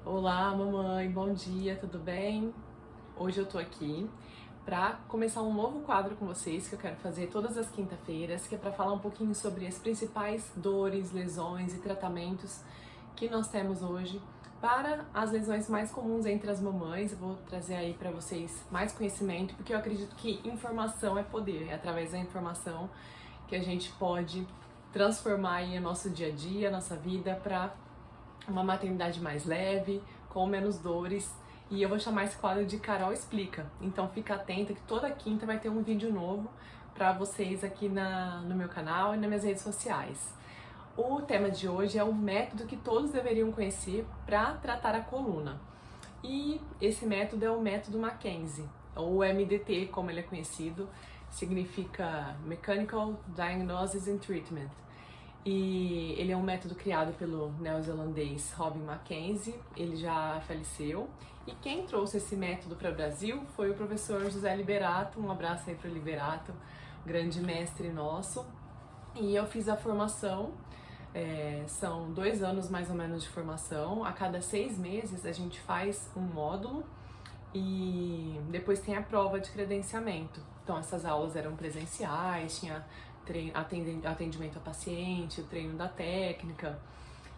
Olá, mamãe, bom dia, tudo bem? Hoje eu tô aqui para começar um novo quadro com vocês que eu quero fazer todas as quinta-feiras, que é para falar um pouquinho sobre as principais dores, lesões e tratamentos que nós temos hoje para as lesões mais comuns entre as mamães. Eu vou trazer aí para vocês mais conhecimento, porque eu acredito que informação é poder, é através da informação que a gente pode transformar aí o nosso dia a dia, a nossa vida para uma maternidade mais leve, com menos dores. E eu vou chamar esse quadro de Carol Explica. Então fica atenta que toda quinta vai ter um vídeo novo para vocês aqui no meu canal e nas minhas redes sociais. O tema de hoje é o método que todos deveriam conhecer para tratar a coluna. E esse método é o método Mackenzie, ou MDT, como ele é conhecido, significa Mechanical Diagnosis and Treatment. E ele é um método criado pelo neozelandês Robin Mackenzie, ele já faleceu. E quem trouxe esse método para o Brasil foi o professor José Liberato, um abraço aí para o Liberato, grande mestre nosso. E eu fiz a formação, são 2 anos mais ou menos de formação, a cada 6 meses a gente faz um módulo e depois tem a prova de credenciamento. Então essas aulas eram presenciais, tinha atendimento a paciente, o treino da técnica.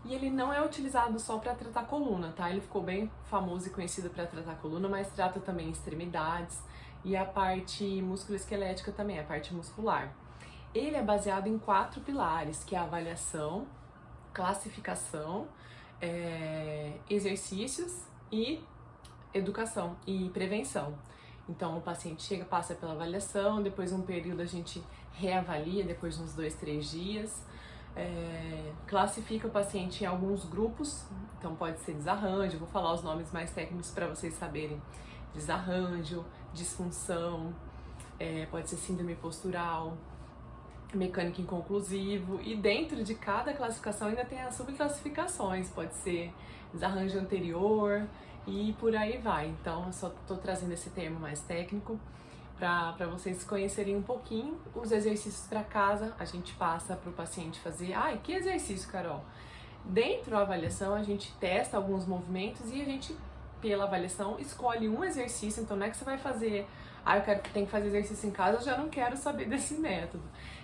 E ele não é utilizado só para tratar coluna, tá? Ele ficou bem famoso e conhecido para tratar coluna, mas trata também extremidades e a parte musculoesquelética também, a parte muscular. Ele é baseado em 4 pilares, que é a avaliação, classificação, exercícios e educação e prevenção. Então o paciente chega, passa pela avaliação, depois um período a gente reavalia, depois de uns 2, 3 dias, classifica o paciente em alguns grupos, então pode ser desarranjo, vou falar os nomes mais técnicos para vocês saberem: desarranjo, disfunção, pode ser síndrome postural, mecânico inconclusivo, e dentro de cada classificação ainda tem as subclassificações, pode ser desarranjo anterior e por aí vai. Então eu só estou trazendo esse termo mais técnico para vocês conhecerem um pouquinho. Os exercícios para casa a gente passa para o paciente fazer. Ai, que exercício, Carol? Dentro da avaliação a gente testa alguns movimentos e a gente, pela avaliação, escolhe um exercício. Então não é que você vai fazer, tem que fazer exercício em casa, eu já não quero saber desse método.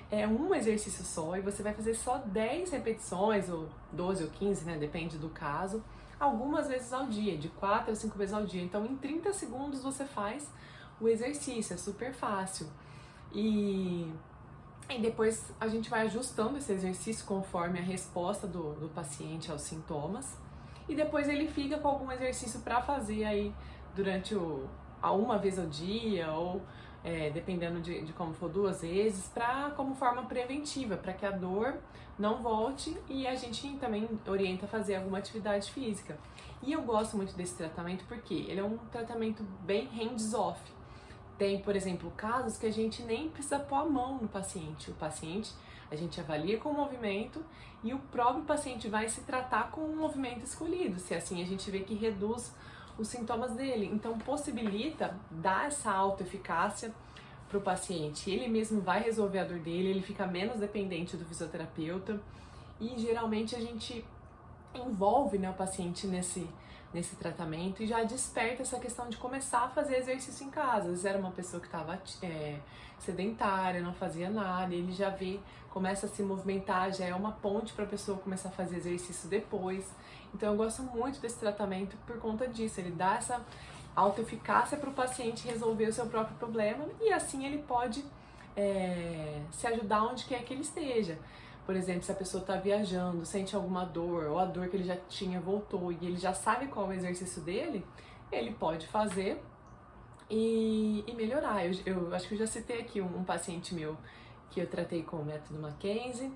É um exercício só e você vai fazer só 10 repetições, ou 12 ou 15, né? Depende do caso, algumas vezes ao dia, de 4 a 5 vezes ao dia. Então em 30 segundos você faz o exercício, é super fácil. E depois a gente vai ajustando esse exercício conforme a resposta do paciente aos sintomas. E depois ele fica com algum exercício para fazer aí durante uma vez ao dia, ou dependendo de como for, 2 vezes, como forma preventiva, para que a dor não volte, e a gente também orienta a fazer alguma atividade física. E eu gosto muito desse tratamento porque ele é um tratamento bem hands-off. Tem, por exemplo, casos que a gente nem precisa pôr a mão no paciente. O paciente, a gente avalia com o movimento e o próprio paciente vai se tratar com o movimento escolhido, se assim a gente vê que reduz os sintomas dele. Então possibilita dar essa autoeficácia para o paciente. Ele mesmo vai resolver a dor dele, ele fica menos dependente do fisioterapeuta e geralmente a gente envolve, né, o paciente nesse tratamento e já desperta essa questão de começar a fazer exercício em casa. Às vezes era uma pessoa que estava sedentária, não fazia nada, e ele já começa a se movimentar, já é uma ponte para a pessoa começar a fazer exercício depois. Então eu gosto muito desse tratamento por conta disso, ele dá essa autoeficácia para o paciente resolver o seu próprio problema e assim ele pode se ajudar onde quer que ele esteja. Por exemplo, se a pessoa está viajando, sente alguma dor, ou a dor que ele já tinha voltou e ele já sabe qual é o exercício dele, ele pode fazer e melhorar. Eu acho que eu já citei aqui um paciente meu que eu tratei com o método Mackenzie,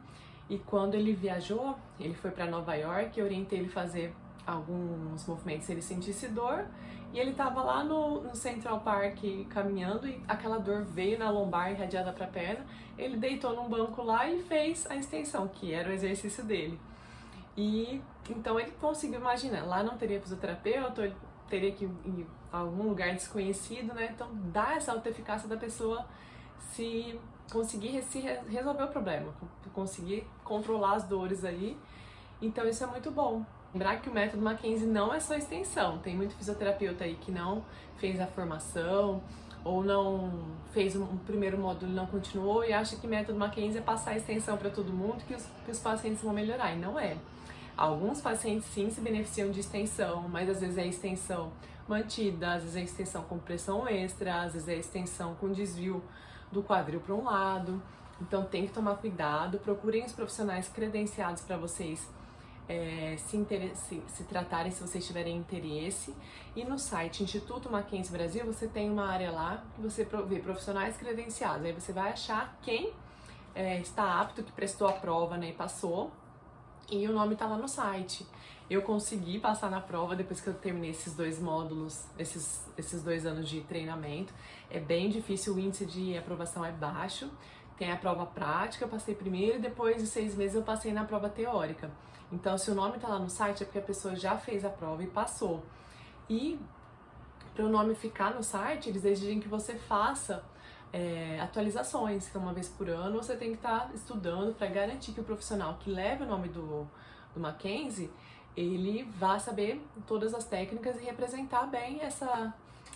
e quando ele viajou, ele foi para Nova York, eu orientei ele a fazer alguns movimentos se ele sentisse dor, e ele estava lá no Central Park caminhando e aquela dor veio na lombar irradiada para a perna. Ele deitou num banco lá e fez a extensão, que era o exercício dele. E então ele conseguiu, imagina, lá não teria fisioterapeuta, ele teria que ir em algum lugar desconhecido, né? Então dá essa autoeficácia da pessoa se conseguir resolver o problema, conseguir controlar as dores aí. Então isso é muito bom. Lembrar que o método Mackenzie não é só extensão, tem muito fisioterapeuta aí que não fez a formação ou não fez um primeiro módulo e não continuou e acha que método Mackenzie é passar a extensão para todo mundo que os pacientes vão melhorar, e não é. Alguns pacientes sim se beneficiam de extensão, mas às vezes é extensão mantida, às vezes é extensão com pressão extra, às vezes é extensão com desvio do quadril para um lado. Então tem que tomar cuidado, procurem os profissionais credenciados para vocês se tratarem, se vocês tiverem interesse. E no site Instituto Mackenzie Brasil você tem uma área lá que você vê profissionais credenciados, aí você vai achar quem está apto, que prestou a prova, né, e passou, e o nome está lá no site. Eu consegui passar na prova depois que eu terminei esses 2 módulos, esses 2 anos de treinamento. É bem difícil, o índice de aprovação é baixo. Tem a prova prática, eu passei primeiro, e depois de 6 meses eu passei na prova teórica. Então, se o nome tá lá no site, é porque a pessoa já fez a prova e passou. E para o nome ficar no site, eles exigem que você faça atualizações, então uma vez por ano você tem que estar estudando para garantir que o profissional que leva o nome do Mackenzie, ele vai saber todas as técnicas e representar bem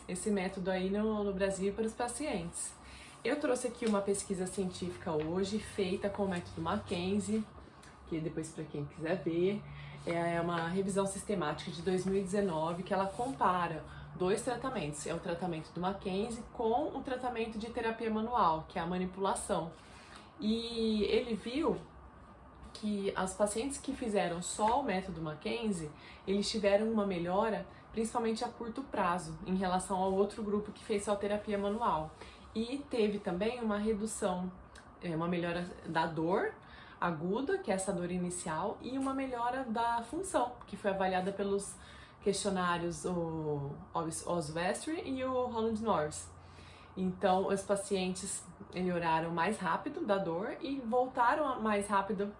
esse método aí no Brasil para os pacientes. Eu trouxe aqui uma pesquisa científica hoje, feita com o método Mackenzie, que depois para quem quiser ver, é uma revisão sistemática de 2019 que ela compara 2 tratamentos, é o tratamento do Mackenzie com o tratamento de terapia manual, que é a manipulação. E ele viu que os pacientes que fizeram só o método Mackenzie, eles tiveram uma melhora, principalmente a curto prazo, em relação ao outro grupo que fez só terapia manual. E teve também uma redução, uma melhora da dor aguda, que é essa dor inicial, e uma melhora da função, que foi avaliada pelos questionários o Oswestry e o Holland Norris. Então, os pacientes melhoraram mais rápido da dor e voltaram mais rápido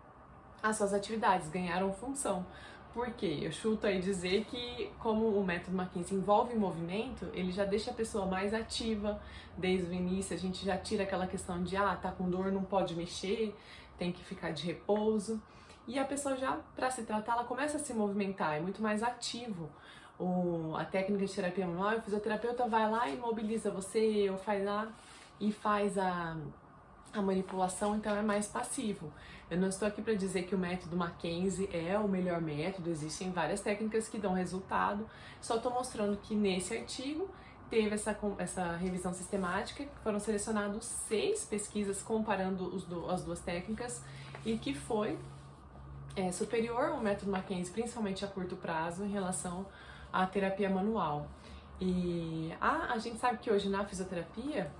às suas atividades, ganharam função. Por quê? Eu chuto aí dizer que, como o método Mackenzie envolve movimento, ele já deixa a pessoa mais ativa desde o início. A gente já tira aquela questão de, tá com dor, não pode mexer, tem que ficar de repouso. E a pessoa já, para se tratar, ela começa a se movimentar, é muito mais ativo. A técnica de terapia manual, o fisioterapeuta vai lá e mobiliza você, ou faz lá e faz a manipulação, então é mais passivo. Eu não estou aqui para dizer que o método Mackenzie é o melhor método, existem várias técnicas que dão resultado, só estou mostrando que nesse artigo teve essa revisão sistemática, que foram selecionados 6 pesquisas comparando as 2 técnicas e que foi superior ao método Mackenzie, principalmente a curto prazo, em relação à terapia manual. E a gente sabe que hoje na fisioterapia,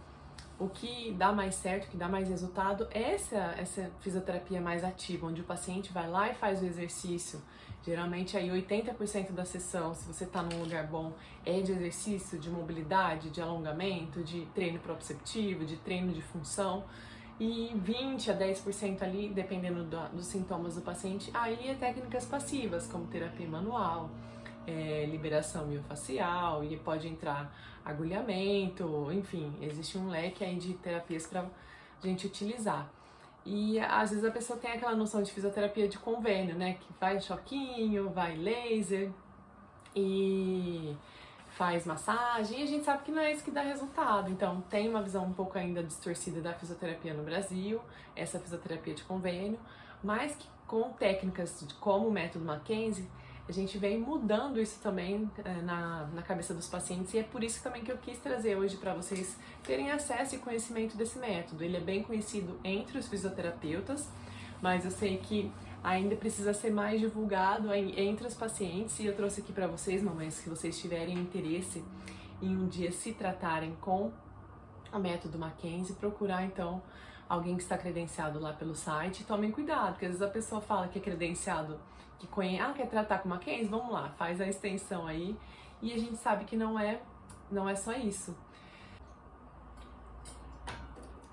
o que dá mais certo, o que dá mais resultado é essa fisioterapia mais ativa, onde o paciente vai lá e faz o exercício. Geralmente aí 80% da sessão, se você está num lugar bom, é de exercício, de mobilidade, de alongamento, de treino proprioceptivo, de treino de função. E 20 a 10% ali, dependendo dos sintomas do paciente, aí é técnicas passivas, como terapia manual, liberação miofacial, e pode entrar agulhamento, enfim, existe um leque aí de terapias para a gente utilizar. E às vezes a pessoa tem aquela noção de fisioterapia de convênio, né, que vai choquinho, vai laser e faz massagem, e a gente sabe que não é isso que dá resultado. Então tem uma visão um pouco ainda distorcida da fisioterapia no Brasil, essa fisioterapia de convênio, mas que com técnicas como o método Mackenzie, a gente vem mudando isso também na cabeça dos pacientes, e é por isso também que eu quis trazer hoje para vocês terem acesso e conhecimento desse método. Ele é bem conhecido entre os fisioterapeutas, mas eu sei que ainda precisa ser mais divulgado entre os pacientes, e eu trouxe aqui para vocês, mamães, se vocês tiverem interesse em um dia se tratarem com o método Mackenzie, procurar então alguém que está credenciado lá pelo site. Tomem cuidado, porque às vezes a pessoa fala que é credenciado, que conhece, quer tratar com Mackenzie? Vamos lá, faz a extensão aí, e a gente sabe que não é só isso.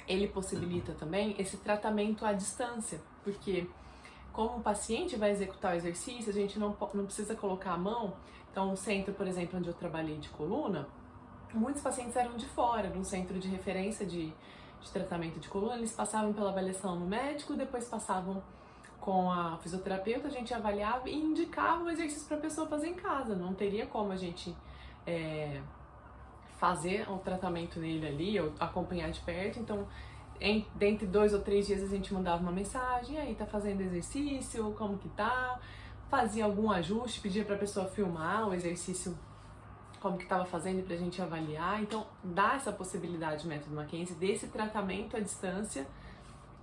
Ele possibilita também esse tratamento à distância, porque como o paciente vai executar o exercício, a gente não precisa colocar a mão. Então, o centro, por exemplo, onde eu trabalhei de coluna, muitos pacientes eram de fora, de um centro de referência de tratamento de coluna, eles passavam pela avaliação no médico, depois passavam com a fisioterapeuta, a gente avaliava e indicava o exercício para a pessoa fazer em casa. Não teria como a gente fazer o tratamento nele ali, ou acompanhar de perto. Então, dentre 2 ou 3 dias a gente mandava uma mensagem: e aí, tá fazendo exercício? Como que tá? Fazia algum ajuste, pedia para a pessoa filmar o exercício, como que estava fazendo, pra gente avaliar. Então, dá essa possibilidade o método Mackenzie desse tratamento à distância.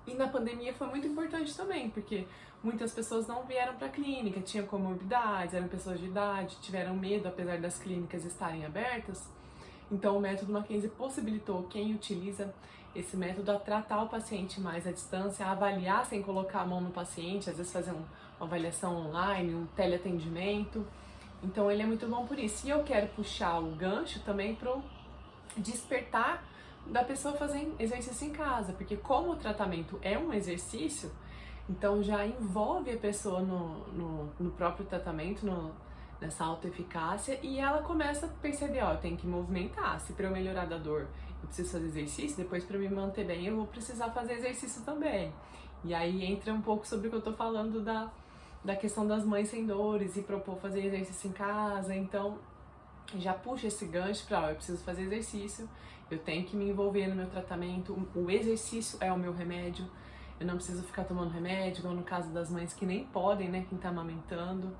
E na pandemia foi muito importante também, porque muitas pessoas não vieram para a clínica, tinham comorbidades, eram pessoas de idade, tiveram medo, apesar das clínicas estarem abertas. Então, o método Mackenzie possibilitou quem utiliza esse método a tratar o paciente mais à distância, a avaliar sem colocar a mão no paciente, às vezes fazer uma avaliação online, um teleatendimento. Então, ele é muito bom por isso. E eu quero puxar o gancho também para despertar da pessoa fazer exercício em casa, porque como o tratamento é um exercício, então já envolve a pessoa no próprio tratamento, nessa autoeficácia, e ela começa a perceber: ó, eu tenho que movimentar, se para eu melhorar da dor eu preciso fazer exercício, depois para me manter bem eu vou precisar fazer exercício também. E aí entra um pouco sobre o que eu tô falando da questão das mães sem dores e propor fazer exercício em casa. Então já puxa esse gancho para: ó, eu preciso fazer exercício, eu tenho que me envolver no meu tratamento, o exercício é o meu remédio, eu não preciso ficar tomando remédio, igual no caso das mães que nem podem, né, quem tá amamentando.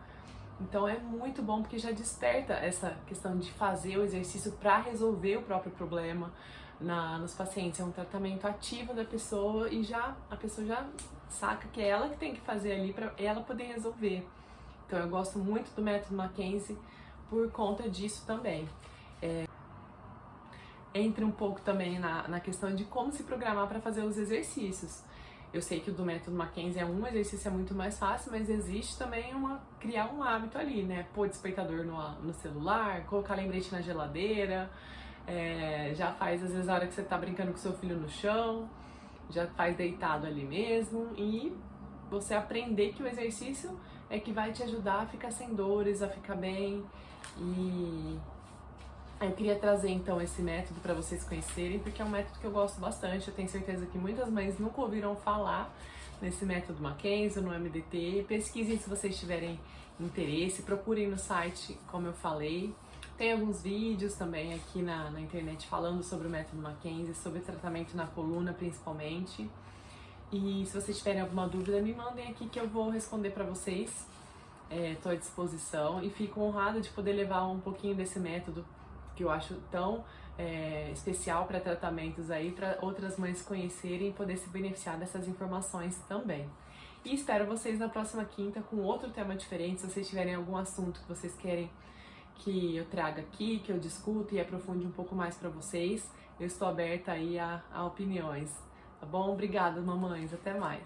Então é muito bom porque já desperta essa questão de fazer o exercício para resolver o próprio problema nos pacientes. É um tratamento ativo da pessoa e a pessoa já saca que é ela que tem que fazer ali para ela poder resolver. Então eu gosto muito do método Mackenzie por conta disso também. Entra um pouco também na questão de como se programar para fazer os exercícios. Eu sei que o do método Mackenzie um exercício é muito mais fácil, mas existe também criar um hábito ali, né? Pôr despertador no celular, colocar lembrete na geladeira, já faz às vezes a hora que você tá brincando com seu filho no chão, já faz deitado ali mesmo, e você aprender que o exercício é que vai te ajudar a ficar sem dores, a ficar bem. E eu queria trazer então esse método para vocês conhecerem, porque é um método que eu gosto bastante. Eu tenho certeza que muitas mães nunca ouviram falar nesse método Mackenzie, no MDT. Pesquisem se vocês tiverem interesse, procurem no site, como eu falei. Tem alguns vídeos também aqui na internet falando sobre o método Mackenzie, sobre tratamento na coluna principalmente. E se vocês tiverem alguma dúvida, me mandem aqui que eu vou responder para vocês. Estou à disposição e fico honrada de poder levar um pouquinho desse método que eu acho tão especial para tratamentos aí, para outras mães conhecerem e poder se beneficiar dessas informações também. E espero vocês na próxima quinta com outro tema diferente. Se vocês tiverem algum assunto que vocês querem que eu traga aqui, que eu discuta e aprofunde um pouco mais para vocês, eu estou aberta aí a opiniões, tá bom? Obrigada, mamães, até mais!